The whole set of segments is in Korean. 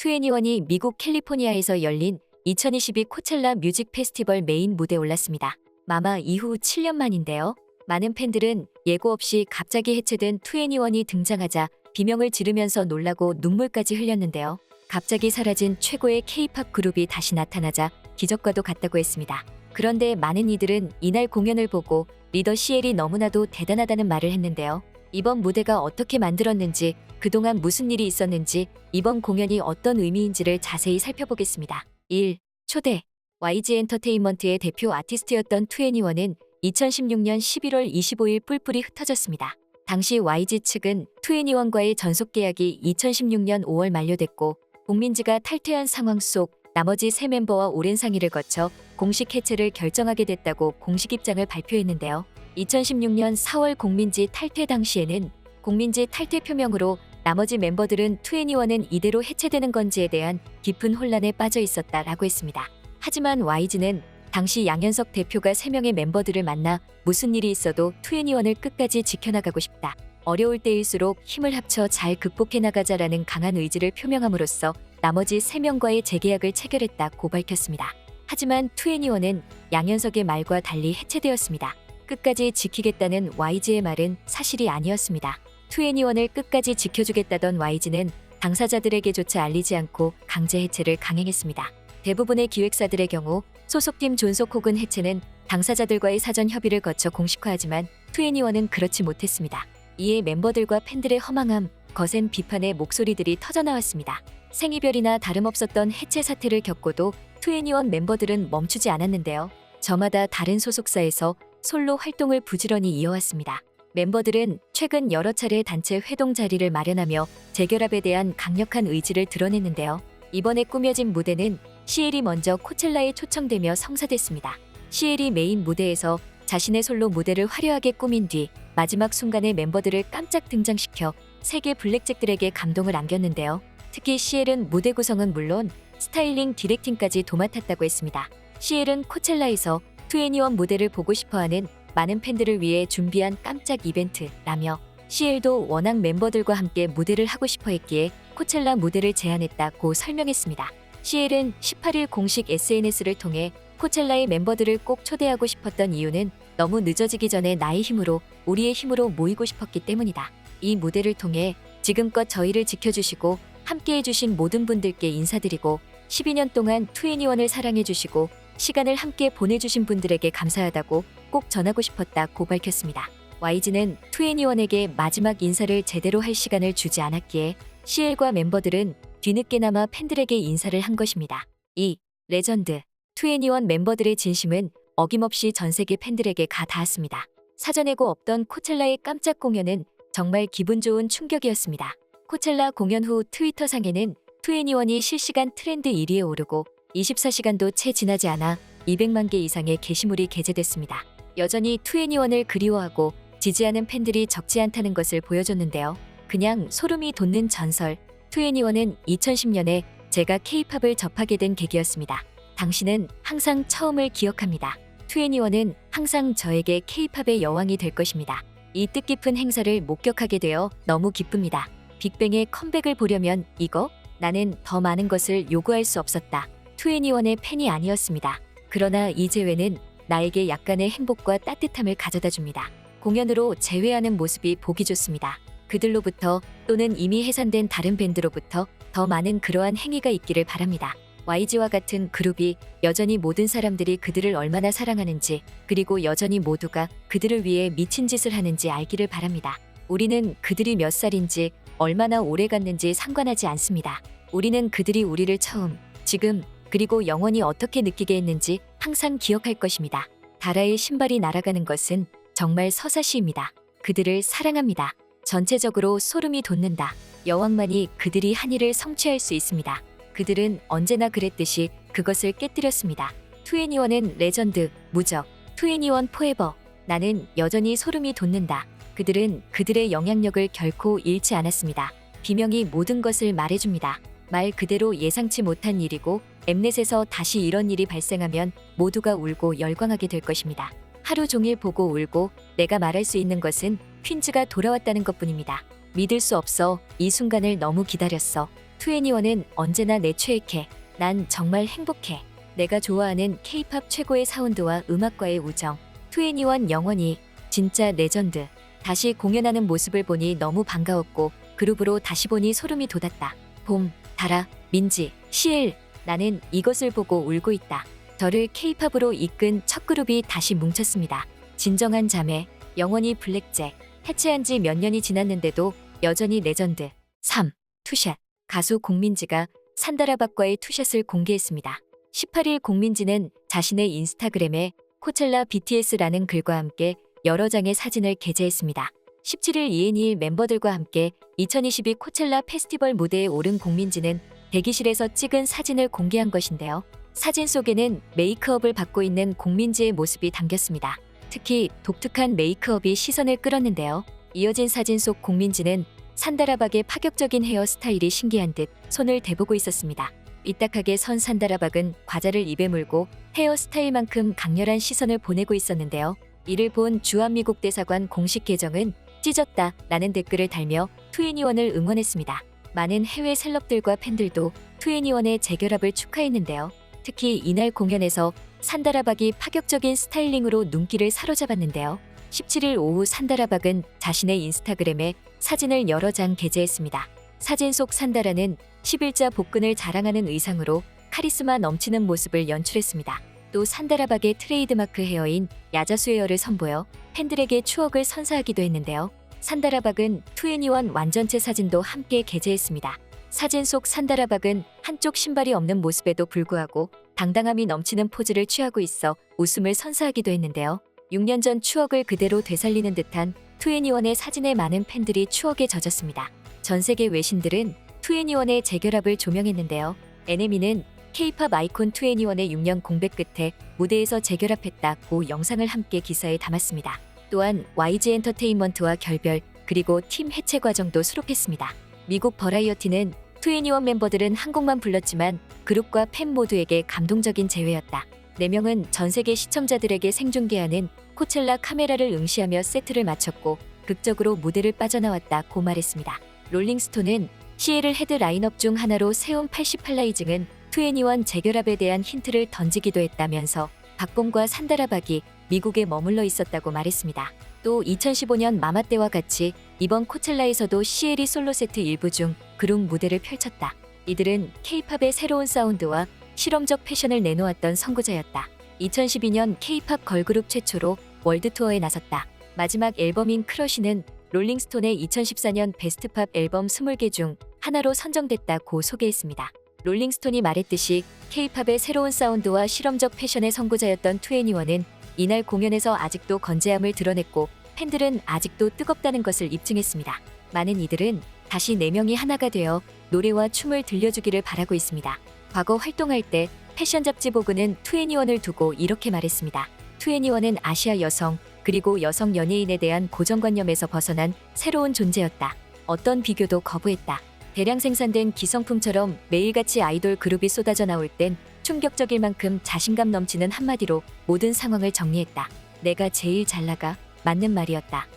2NE1이 미국 캘리포니아에서 열린 2022 코첼라 뮤직 페스티벌 메인 무대에 올랐습니다. 마마 이후 7년 만인데요. 많은 팬들은 예고 없이 갑자기 해체된 2NE1이 등장하자 비명을 지르면서 놀라고 눈물까지 흘렸는데요. 갑자기 사라진 최고의 K-팝 그룹이 다시 나타나자 기적과도 같다고 했습니다. 그런데 많은 이들은 이날 공연을 보고 리더 CL이 너무나도 대단하다는 말을 했는데요. 이번 무대가 어떻게 만들었는지, 그동안 무슨 일이 있었는지, 이번 공연이 어떤 의미인지를 자세히 살펴보겠습니다. 1. 초대. YG 엔터테인먼트의 대표 아티스트였던 2NE1은 2016년 11월 25일 뿔뿔이 흩어졌습니다. 당시 YG 측은 2NE1과의 전속 계약이 2016년 5월 만료됐고 공민지가 탈퇴한 상황 속 나머지 3멤버와 오랜 상의를 거쳐 공식 해체를 결정하게 됐다고 공식 입장을 발표했는데요. 2016년 4월 공민지 탈퇴 당시에는 공민지 탈퇴 표명으로 나머지 멤버들은 2NE1은 이대로 해체되는 건지에 대한 깊은 혼란에 빠져 있었다라고 했습니다. 하지만 YG는 당시 양현석 대표가 3명의 멤버들을 만나 무슨 일이 있어도 2NE1을 끝까지 지켜나가고 싶다. 어려울 때일수록 힘을 합쳐 잘 극복해 나가자라는 강한 의지를 표명함으로써 나머지 3명과의 재계약을 체결했다고 밝혔습니다. 하지만 2NE1은 양현석의 말과 달리 해체되었습니다. 끝까지 지키겠다는 YG의 말은 사실이 아니었습니다. 2NE1을 끝까지 지켜주겠다던 YG는 당사자들에게조차 알리지 않고 강제 해체를 강행했습니다. 대부분의 기획사들의 경우 소속팀 존속 혹은 해체는 당사자들과의 사전 협의를 거쳐 공식화하지만 2NE1은 그렇지 못했습니다. 이에 멤버들과 팬들의 허망함, 거센 비판의 목소리들이 터져나왔습니다. 생이별이나 다름없었던 해체 사태를 겪고도 2NE1 멤버들은 멈추지 않았는데요. 저마다 다른 소속사에서 솔로 활동을 부지런히 이어왔습니다. 멤버들은 최근 여러 차례 단체 회동 자리를 마련하며 재결합에 대한 강력한 의지를 드러냈는데요. 이번에 꾸며진 무대는 CL이 먼저 코첼라에 초청되며 성사됐습니다. CL이 메인 무대에서 자신의 솔로 무대를 화려하게 꾸민 뒤 마지막 순간에 멤버들을 깜짝 등장시켜 세계 블랙잭들에게 감동을 안겼는데요. 특히 CL은 무대 구성은 물론 스타일링 디렉팅까지 도맡았다고 했습니다. CL은 코첼라에서 2NE1 무대를 보고 싶어하는 많은 팬들을 위해 준비한 깜짝 이벤트라며 CL도 워낙 멤버들과 함께 무대를 하고 싶어 했기에 코첼라 무대를 제안했다고 설명했습니다. CL은 18일 공식 SNS를 통해 코첼라의 멤버들을 꼭 초대하고 싶었던 이유는 너무 늦어지기 전에 나의 힘으로, 우리의 힘으로 모이고 싶었기 때문이다. 이 무대를 통해 지금껏 저희를 지켜주시고 함께해주신 모든 분들께 인사드리고 12년 동안 2NE1을 사랑해주시고 시간을 함께 보내주신 분들에게 감사하다고 꼭 전하고 싶었다고 밝혔습니다. YG는 2NE1에게 마지막 인사를 제대로 할 시간을 주지 않았기에 CL과 멤버들은 뒤늦게나마 팬들에게 인사를 한 것입니다. 2. 레전드. 2NE1 멤버들의 진심은 어김없이 전 세계 팬들에게 가 닿았습니다. 사전에고 없던 코첼라의 깜짝 공연은 정말 기분 좋은 충격이었습니다. 코첼라 공연 후 트위터상에는 2NE1이 실시간 트렌드 1위에 오르고 24시간도 채 지나지 않아 200만 개 이상의 게시물이 게재됐습니다. 여전히 2NE1을 그리워하고 지지하는 팬들이 적지 않다는 것을 보여줬는데요. 그냥 소름이 돋는 전설. 2NE1은 2010년에 제가 K-팝을 접하게 된 계기였습니다. 당신은 항상 처음을 기억합니다. 2NE1은 항상 저에게 K-팝의 여왕이 될 것입니다. 이 뜻깊은 행사를 목격하게 되어 너무 기쁩니다. 빅뱅의 컴백을 보려면 이거? 나는 더 많은 것을 요구할 수 없었다. 2NE1의 팬이 아니었습니다. 그러나 이 재회는 나에게 약간의 행복과 따뜻함을 가져다 줍니다. 공연으로 재회하는 모습이 보기 좋습니다. 그들로부터 또는 이미 해산된 다른 밴드로부터 더 많은 그러한 행위가 있기를 바랍니다. YG와 같은 그룹이 여전히 모든 사람들이 그들을 얼마나 사랑하는지 그리고 여전히 모두가 그들을 위해 미친 짓을 하는지 알기를 바랍니다. 우리는 그들이 몇 살인지 얼마나 오래 갔는지 상관하지 않습니다. 우리는 그들이 우리를 처음, 지금, 그리고 영원히 어떻게 느끼게 했는지 항상 기억할 것입니다. 다라의 신발이 날아가는 것은 정말 서사시입니다. 그들을 사랑합니다. 전체적으로 소름이 돋는다. 여왕만이 그들이 한 일을 성취할 수 있습니다. 그들은 언제나 그랬듯이 그것을 깨뜨렸습니다. 2NE1은 레전드, 무적, 2NE1 포에버. 나는 여전히 소름이 돋는다. 그들은 그들의 영향력을 결코 잃지 않았습니다. 비명이 모든 것을 말해줍니다. 말 그대로 예상치 못한 일이고 엠넷에서 다시 이런 일이 발생하면 모두가 울고 열광하게 될 것입니다. 하루 종일 보고 울고 내가 말할 수 있는 것은 퀸즈가 돌아왔다는 것뿐입니다. 믿을 수 없어. 이 순간을 너무 기다렸어. 투애니원은 언제나 내 최애캐. 난 정말 행복해. 내가 좋아하는 K-팝 최고의 사운드와 음악과의 우정. 투애니원 영원히 진짜 레전드. 다시 공연하는 모습을 보니 너무 반가웠고 그룹으로 다시 보니 소름이 돋았다. 봄, 다라, 민지, 시엘. 나는 이것을 보고 울고 있다. 저를 K-팝으로 이끈 첫 그룹이 다시 뭉쳤습니다. 진정한 자매, 영원히 블랙잭. 해체한 지 몇 년이 지났는데도 여전히 레전드. 3. 투샷. 가수 공민지가 산다라박과의 투샷을 공개했습니다. 18일 공민지는 자신의 인스타그램에 코첼라 BTS라는 글과 함께 여러 장의 사진을 게재했습니다. 17일 ENE 멤버들과 함께 2022 코첼라 페스티벌 무대에 오른 공민지는 대기실에서 찍은 사진을 공개한 것인데요. 사진 속에는 메이크업을 받고 있는 공민지의 모습이 담겼습니다. 특히 독특한 메이크업이 시선을 끌었는데요. 이어진 사진 속 공민지는 산다라박의 파격적인 헤어스타일이 신기한 듯 손을 대보고 있었습니다. 삐딱하게 선 산다라박은 과자를 입에 물고 헤어스타일만큼 강렬한 시선을 보내고 있었는데요. 이를 본 주한미국 대사관 공식 계정은 찢었다 라는 댓글을 달며 투애니원을 응원했습니다. 많은 해외 셀럽들과 팬들도 투애니원의 재결합을 축하했는데요. 특히 이날 공연에서 산다라박이 파격적인 스타일링으로 눈길을 사로잡았는데요. 17일 오후 산다라박은 자신의 인스타그램에 사진을 여러 장 게재했습니다. 사진 속 산다라는 11자 복근을 자랑하는 의상으로 카리스마 넘치는 모습을 연출했습니다. 또 산다라박의 트레이드마크 헤어인 야자수 헤어를 선보여 팬들에게 추억을 선사하기도 했는데요. 산다라박은 투애니원 완전체 사진도 함께 게재했습니다. 사진 속 산다라박은 한쪽 신발이 없는 모습에도 불구하고 당당함이 넘치는 포즈를 취하고 있어 웃음을 선사하기도 했는데요. 6년 전 추억을 그대로 되살리는 듯한 투애니원의 사진에 많은 팬들이 추억에 젖었습니다. 전 세계 외신들은 투애니원의 재결합을 조명했는데요. NME는 K-팝 아이콘 투애니원의 6년 공백 끝에 무대에서 재결합했다고 영상을 함께 기사에 담았습니다. 또한 YG 엔터테인먼트와 결별 그리고 팀 해체 과정도 수록했습니다. 미국 버라이어티는 투애니원 멤버들은 한 곡만 불렀지만 그룹과 팬 모두에게 감동적인 재회였다. 4명은 전 세계 시청자들에게 생중계하는 코첼라 카메라를 응시하며 세트를 마쳤고 극적으로 무대를 빠져나왔다고 말했습니다. 롤링스톤은 시에를 헤드 라인업 중 하나로 세운 88라이징은 투애니원 재결합에 대한 힌트를 던지기도 했다면서 박봄과 산다라박이 미국에 머물러 있었다고 말했습니다. 또 2015년 마마 때와 같이 이번 코첼라에서도 시엘이 솔로 세트 일부 중 그룹 무대를 펼쳤다. 이들은 K-팝의 새로운 사운드와 실험적 패션을 내놓았던 선구자였다. 2012년 K-팝 걸그룹 최초로 월드 투어에 나섰다. 마지막 앨범인 크러쉬는 롤링스톤의 2014년 베스트팝 앨범 20개 중 하나로 선정됐다고 소개했습니다. 롤링스톤이 말했듯이 K-팝의 새로운 사운드와 실험적 패션의 선구자였던 투애니원은 이날 공연에서 아직도 건재함을 드러냈고 팬들은 아직도 뜨겁다는 것을 입증했습니다. 많은 이들은 다시 4명이 하나가 되어 노래와 춤을 들려주기를 바라고 있습니다. 과거 활동할 때 패션 잡지 보그는 투애니원을 두고 이렇게 말했습니다. 투애니원은 아시아 여성 그리고 여성 연예인에 대한 고정관념에서 벗어난 새로운 존재였다. 어떤 비교도 거부했다. 대량 생산된 기성품처럼 매일같이 아이돌 그룹이 쏟아져 나올 땐 충격적일 만큼 자신감 넘치는 한마디로 모든 상황을 정리했다. 내가 제일 잘 나가. 맞는 말이었다.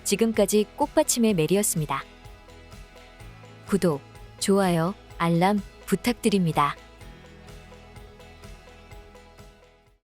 지금까지 꽃받침의 메리였습니다. 구독, 좋아요, 알람 부탁드립니다.